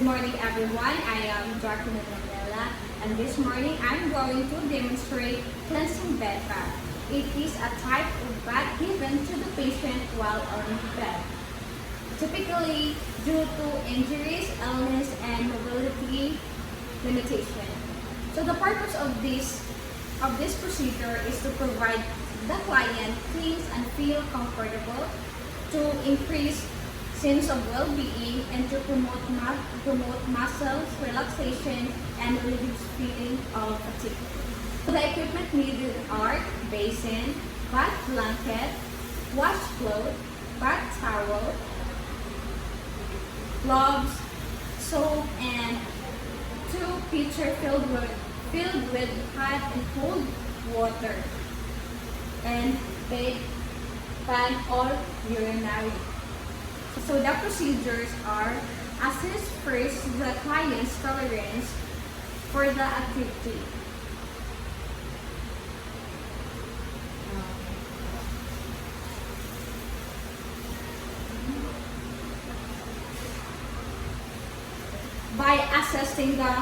morning everyone, I am Dr. Manila, and this morning I'm going to demonstrate cleansing bed bath. It is a type of bath given to the patient while on bed, typically due to injuries, illness, and mobility limitation. So the purpose of this procedure is to provide the client clean and feel comfortable, to increase sense of well-being, and to promote muscles relaxation and reduce feeling of fatigue. The equipment needed are basin, bath blanket, washcloth, bath towel, gloves, soap, and 2 pitchers filled with hot and cold water, and bed pan or urinary. So the procedures are: assess first the client's tolerance for the activity. By assessing the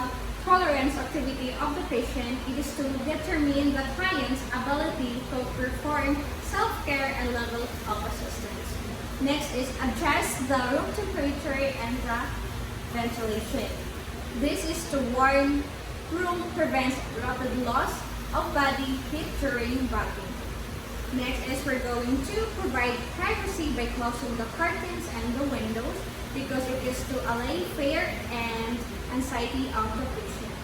tolerance activity of the patient, it is to determine the client's ability to perform self-care and level of assistance. Next is adjust the room temperature and the ventilation. This is to warm room, prevents rapid loss of body heat during bathing. Next is we're going to provide privacy by closing the curtains and the windows, because it is to allay fear and anxiety of the patient.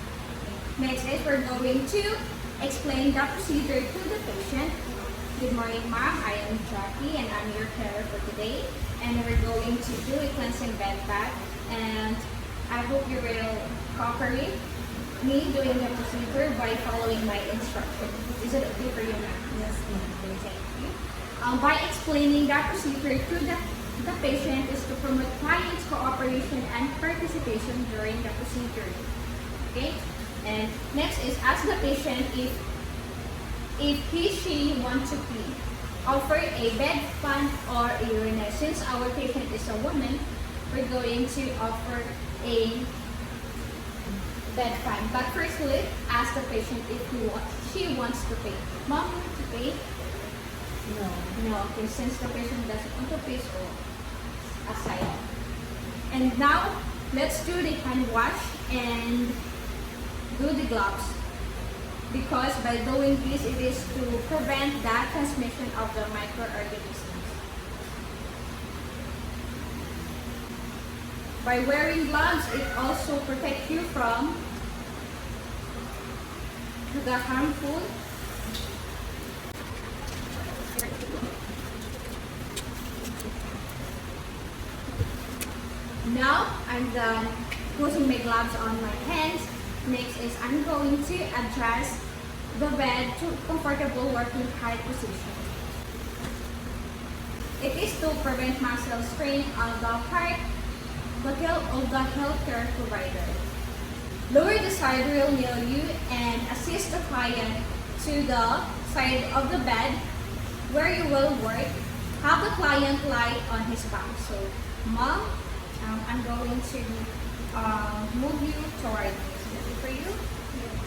Next is we're going to explain the procedure to the patient. Good morning, ma'am. I am Jackie and I'm your carer for today. And we're going to do a cleansing bed bath. And I hope you will cooperate me doing the procedure by following my instructions. Is it okay for you, ma'am? Yes, ma'am. Thank you. By explaining the procedure to the patient is to promote client's cooperation and participation during the procedure. Okay? And next is ask the patient if she wants to pee. Offer a bed pan or a urinal. Since our patient is a woman, we're going to offer a bed pan. But first, let's ask the patient if she wants to pee. Mom, you want to pee? No. Okay, since the patient doesn't want to pee, so aside. And now, let's do the hand wash and do the gloves. Because by doing this, it is to prevent the transmission of the microorganisms. By wearing gloves, it also protects you from the harmful Now, I'm done putting my gloves on my hands. Next is I'm going to adjust the bed to comfortable working height position. It is to prevent muscle strain on the part of the healthcare provider. Lower the side rail near you and assist the client to the side of the bed where you will work. Have the client lie on his back. So, mom, I'm going to move you toward me. Is it for you? Yes.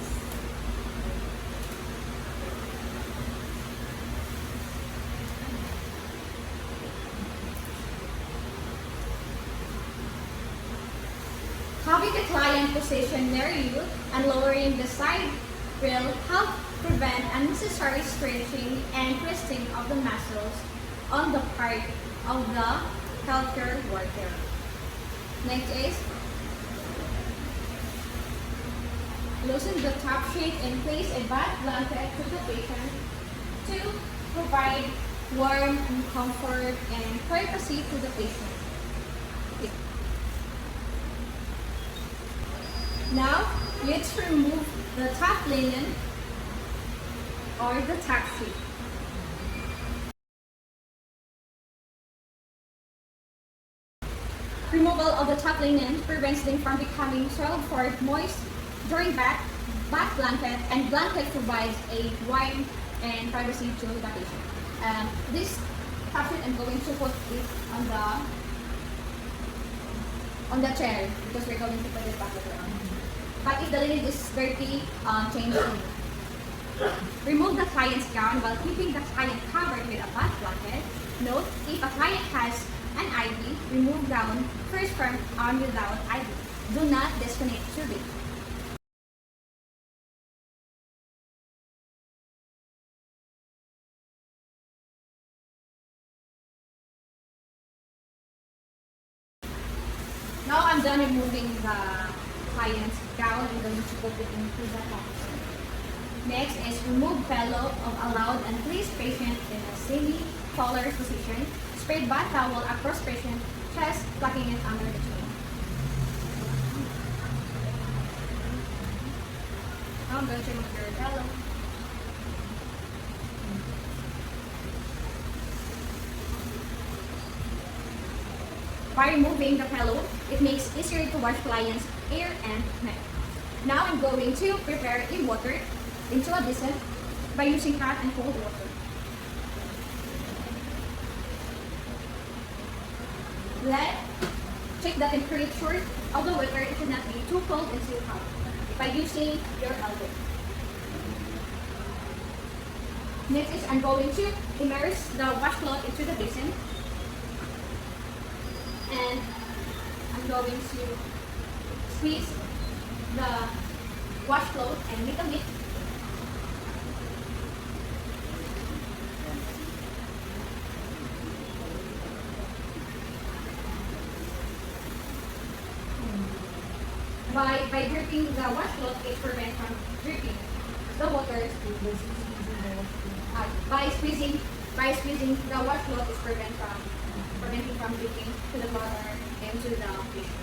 Having the client position near you and lowering the side will help prevent unnecessary stretching and twisting of the muscles on the part of the healthcare worker. Next is loosen the top sheet and place a bath blanket to the patient to provide warmth and comfort and privacy to the patient. Now, let's remove the top linen or the top sheet. Removal of the top linen prevents them from becoming soiled or moist during bath blanket, and blanket provides a warmth and privacy to the patient. This top sheet, I'm going to put it on the on the chair because we're going to put it back later on. But if the linen is dirty, change it. Remove the client's gown while keeping the client covered with a bath blanket. Note, if a client has an IV, remove gown first from arm without IV. Do not disconnect tubing. Now I'm done removing the client's gown. I'm going to put it into the box. Next is remove pillow of allowed and place patient in a semi-collar position. Spread bath towel across patient chest, plucking it under the chin. Now I'm going to remove your pillow. By removing the pillow, it makes it easier to wash clients' hair and neck. Now I'm going to prepare in water into a basin by using hot and cold water. Then, check the temperature of the water. It should not be too cold and too hot by using your elbow. Next is I'm going to immerse the washcloth into the basin. And I'm going to squeeze the washcloth and little bit. By dripping the washcloth, it prevents from dripping the water. By squeezing the washcloth, it preventing from dripping to the water and to the tissue.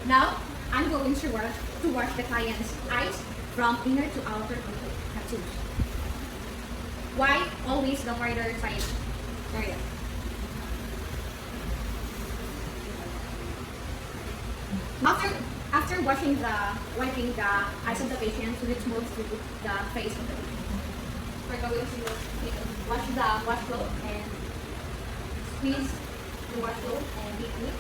Now, I'm going to wash the client's eyes from inner to outer tattoos. Why always the harder side area? After wiping the eyes of the patient, let's move to the face of the patient. We're going to wash the washcloth and squeeze the washcloth and deeply.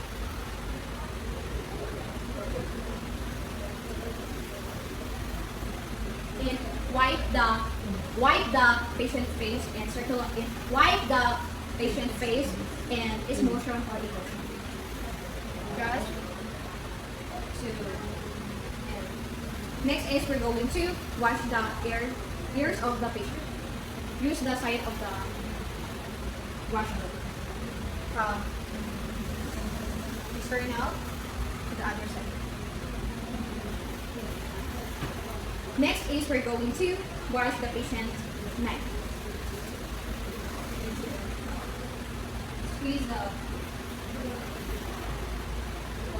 And wipe the patient's face and wipe the patient's face and its motion or emotion. Just Next is we're going to wash the ears of the patient. Use the side of the washcloth from turn out to the other side. Next is we're going to wash the patient's neck. Squeeze the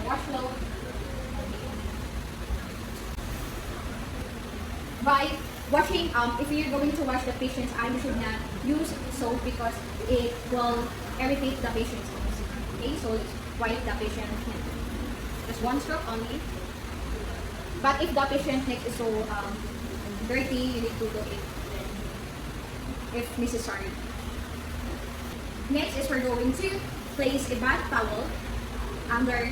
washcloth. By washing, if you're going to wash the patient's eye, you should not use soap because it will irritate the patient's eyes. Okay, so wipe the patient's neck. Just one stroke only. But if the patient's neck is so dirty, you need to do it if necessary. Next is we're going to place a bath towel under.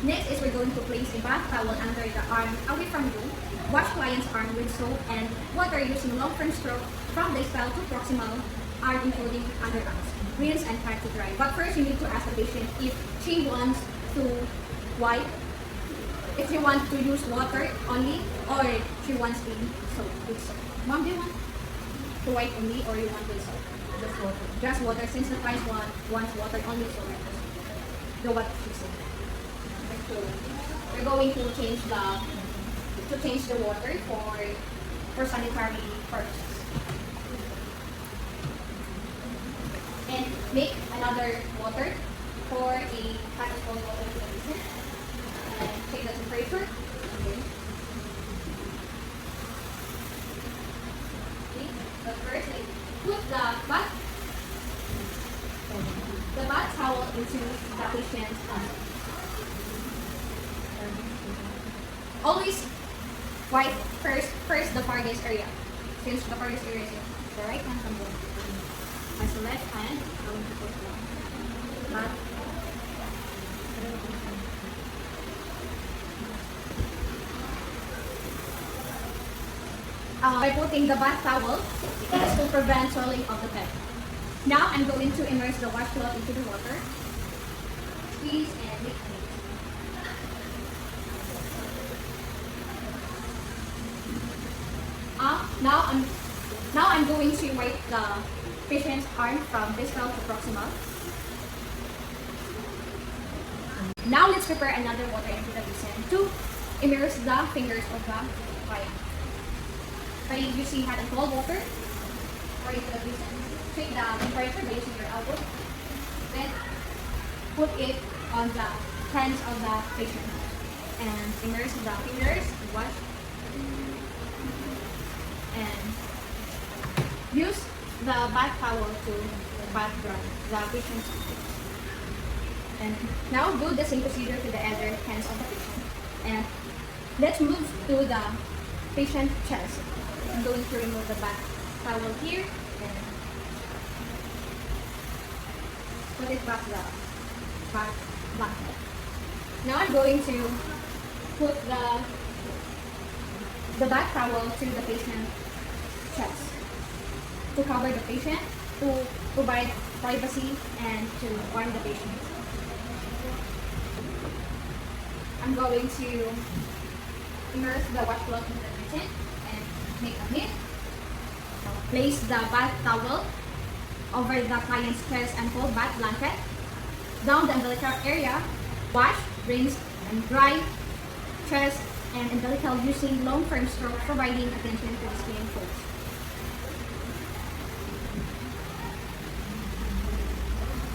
Next is we're going to place a bath towel under the arm away from you. Wash client's arm with soap and water using long-term stroke from distal to proximal arm including underarms. Rinse and pat to dry. But first you need to ask the patient if she wants to wipe, if she wants to use water only or she wants soap with soap. Mom, do you want to wipe only or you want with soap? Just water. Just water since the client wants water only, so let us do what she said. We're going to change the water for sanitary purposes. And make another water for a hot and cold water to the patient. And check the temperature. Okay. But first, put the bath towel into the patient's hand. Always wipe first the farthest area. Since the farthest area is the right hand from the as the left hand, going to put the bath By putting the bath towel, it is to prevent swelling of the bed. Now I'm going to immerse the washcloth into the water. Squeeze and make a mix. Now I'm going to wipe the patient's arm from distal to proximal. Now let's prepare another water into the basin to immerse the fingers of the client. By using hot and cold water or into the basin, check the temperature by using your elbow. Then put it on the hands of the patient and immerse the fingers, wash, and use the bath towel to bath dry the patient's feet. And now do the same procedure to the other hands of the patient. And let's move to the patient's chest. I'm going to remove the bath towel here and put it back the bath blanket. Now I'm going to put the bath towel to the patient's chest to cover the patient, to provide privacy, and to warm the patient. I'm going to immerse the washcloth in the patient and make a mist. Place the bath towel over the client's chest and full bath blanket. Down the umbilical area, wash, rinse, and dry chest and umbilical using long firm stroke, providing attention to the skin folds.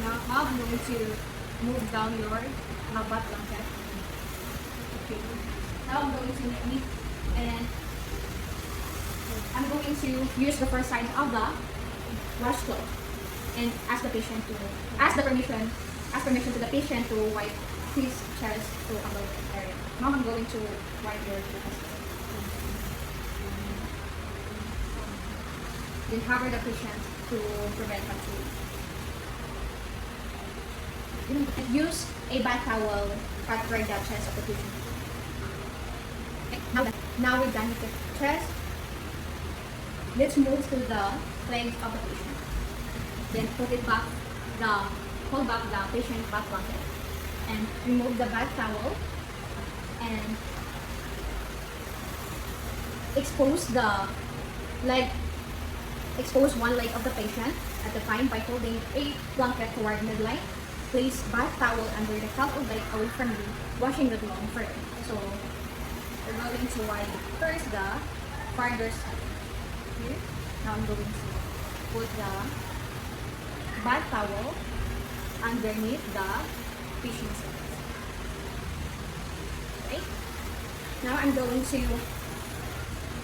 Now I'm going to move down your bath blanket. Okay. Now I'm going to make and I'm going to use the first side of the washcloth and ask permission to the patient to wipe his chest to umbilical area. Now I'm going to wipe your chest. Then cover the patient to prevent fatigue. Use a bath towel to dry the chest of the patient. Now we're done with the chest. Let's move to the legs of the patient. Then put it back, hold back the patient's bath blanket and remove the bath towel and expose one leg of the patient at the time by holding a blanket toward midline. Place bath towel under the cup of leg away from you, washing the long fur. So we're going to wipe first the farther side here. Now I'm going to put the bath towel underneath the patient's legs. Okay. Now I'm going to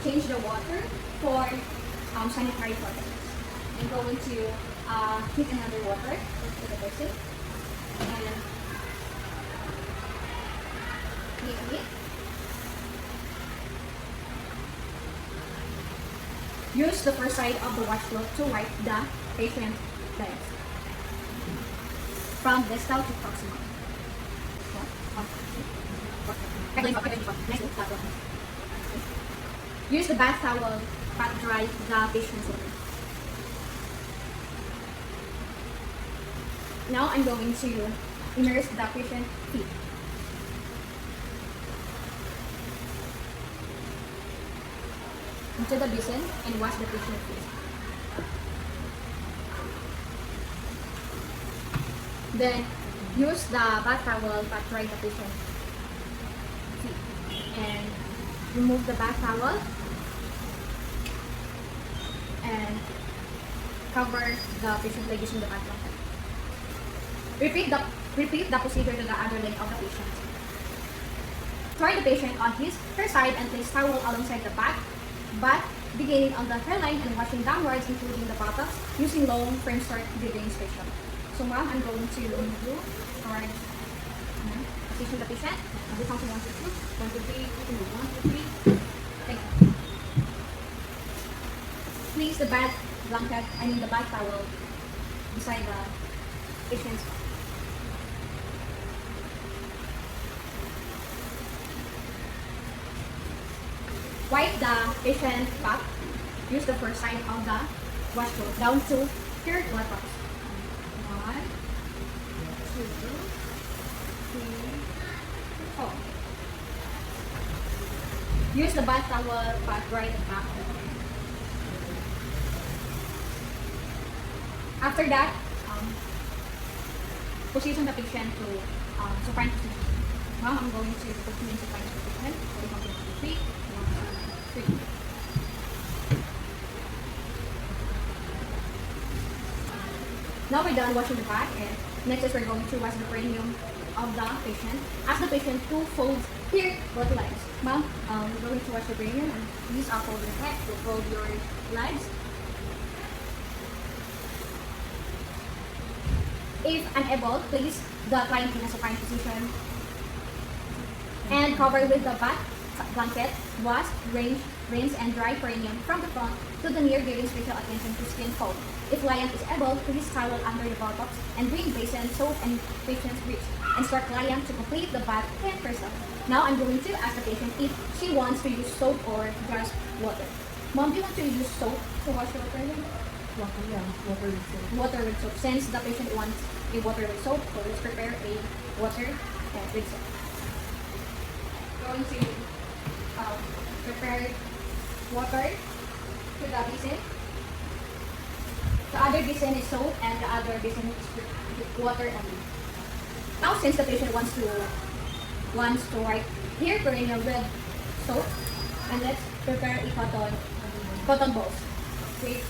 change the water for sanitary purposes. I'm going to heat another water to the basin and make it. Use the first side of the washcloth to wipe the patient's legs from distal to proximal. Use the bath towel to dry the patient's legs. Now I'm going to immerse the patient's feet. Into the basin and wash the patient's feet. Then use the bath towel to dry the patient's feet and remove the bath towel and cover the patient's leg using the bath blanket. Repeat the procedure to the other leg of the patient. Try the patient on her side and place towel alongside the back, but beginning on the hairline and washing downwards, including the buttocks, using long frame start giving special. So ma'am, I'm going to do towards position the patient. I'll be counting 1, 2, 3, 1, 2, 3, 1, 2, 3. Thank you. Place the bath blanket, the bath towel beside the patient's wipe the patient back. Use the first side of the washcloth down to your buttocks. 1, 2, 3, 4. Use the bath towel pat right back. After that, position the patient to supine position. Now I'm going to put you in supine position. So we count 3, 1, 2, 3. Now we're done washing the back, and next is we're going to wash the perineum of the patient. Ask the patient to fold here both legs. Ma'am, we're going to wash the perineum, and use a folder head to fold your legs. If unable, place the client in a supine position and cover with the bath blanket. Wash, rinse, and dry perineum from the front to the near, giving special attention to skin fold. If client is able, place towel under the buttocks and bring basin, soap, and patient's wrist. Instruct client to complete the bath 10%. Now I'm going to ask the patient if she wants to use soap or just water. Mom, do you want to use soap to wash your perineum? Water, yeah. Water with soap. Water with soap. Since the patient wants a water with soap, so let's prepare a water with soap. Going to prepare water to the basin. The other basin is soap and the other basin is water only. Now since the patient wants to wipe here perineum with soap, and let's prepare a cotton balls. Okay.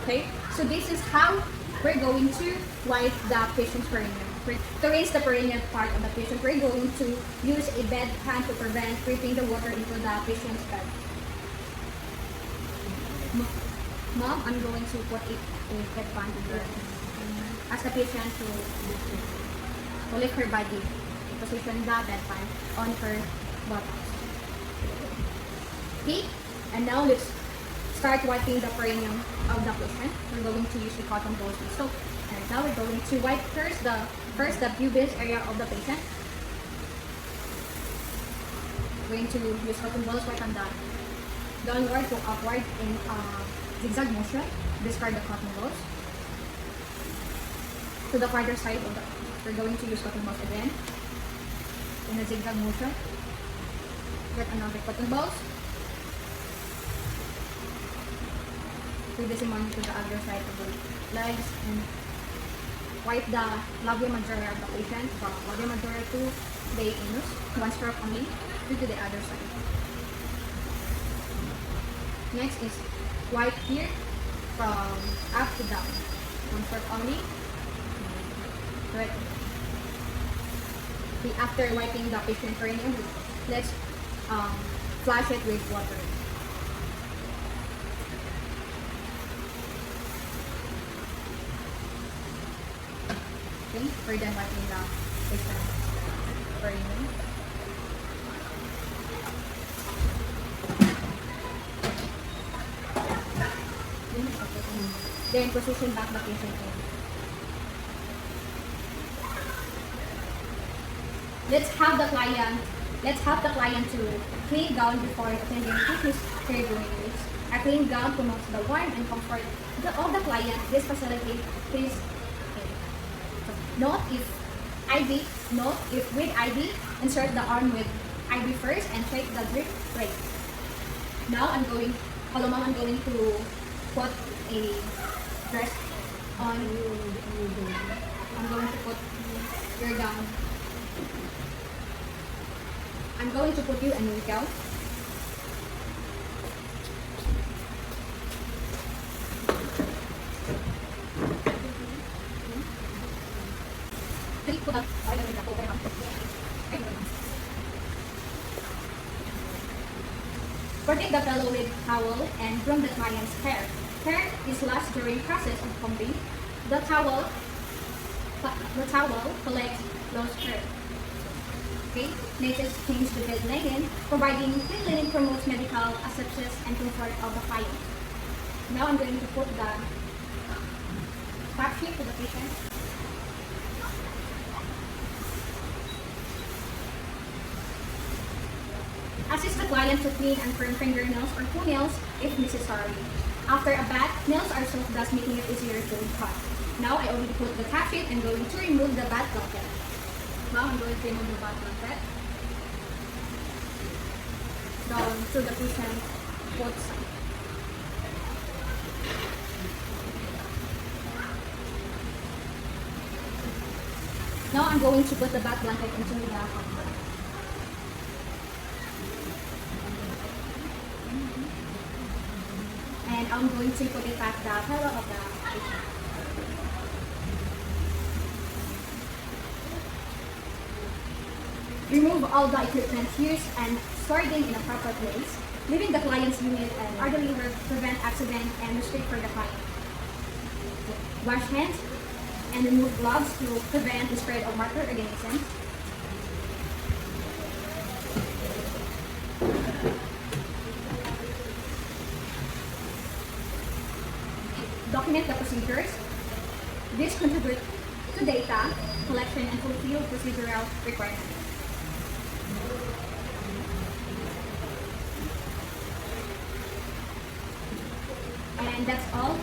Okay, so this is how we're going to wipe the patient's perineum. To rinse the perineum part of the patient, we're going to use a bed pan to prevent dripping the water into the patient's bed. Mom, I'm going to put a bed pan here. Ask the patient to lift her body. Position the bed pan on her buttocks. Okay, and now let's start wiping the perineum of the patient. We're going to use the cotton balls with soap. And now we're going to wipe first the pubis area of the patient. We're going to use cotton balls right on the downward to upward in zigzag motion. Discard the cotton balls. To the farther side of the, we're going to use cotton balls again in a zigzag motion. Get another cotton balls. With the same one to the other side of the legs, and wipe the labia majora of the patient from labia majora to the anus, one stroke only, to the other side. Next is wipe here from up to down, one stroke only. Right. Okay, after wiping the patient perineum, let's flush it with water. Okay, we're done wiping the patient perineum. Then position back the patient in. Let's have the client to clean gown before attending to his caregiving needs. A clean gown promotes the warmth and comfort of the client. This facilitates his Note if with IV, insert the arm with IV first and check the drip rate. Now I'm going to put a dress on you. I'm going to put your gown. I'm going to put you a new gown. Protect the pillow with towel and comb the client's hair. Hair is lost during process of combing. The towel collects loose hair. Okay? Next is change the bed linen. Providing clean linen promotes medical asepsis and comfort of the client. Now I'm going to put the top sheet to the patient. Assist the client to clean and firm fingernails or toenails if necessary. After a bath, nails are soft, thus making it easier to cut. Now I already put the top sheet and going to remove the bath blanket. Now I'm going to remove the bath blanket down to the patient both sides. Now I'm going to put the bath blanket into the comfort. And I'm going to put it back the pillow of the patient. Remove all the equipment used and store them in a proper place. Leaving the client's unit and orderly will prevent accident and restrict for the client. Wash hands and remove gloves to prevent the spread of microorganisms. Document the procedures. This contributes to data collection and fulfill procedural requirements. And that's all.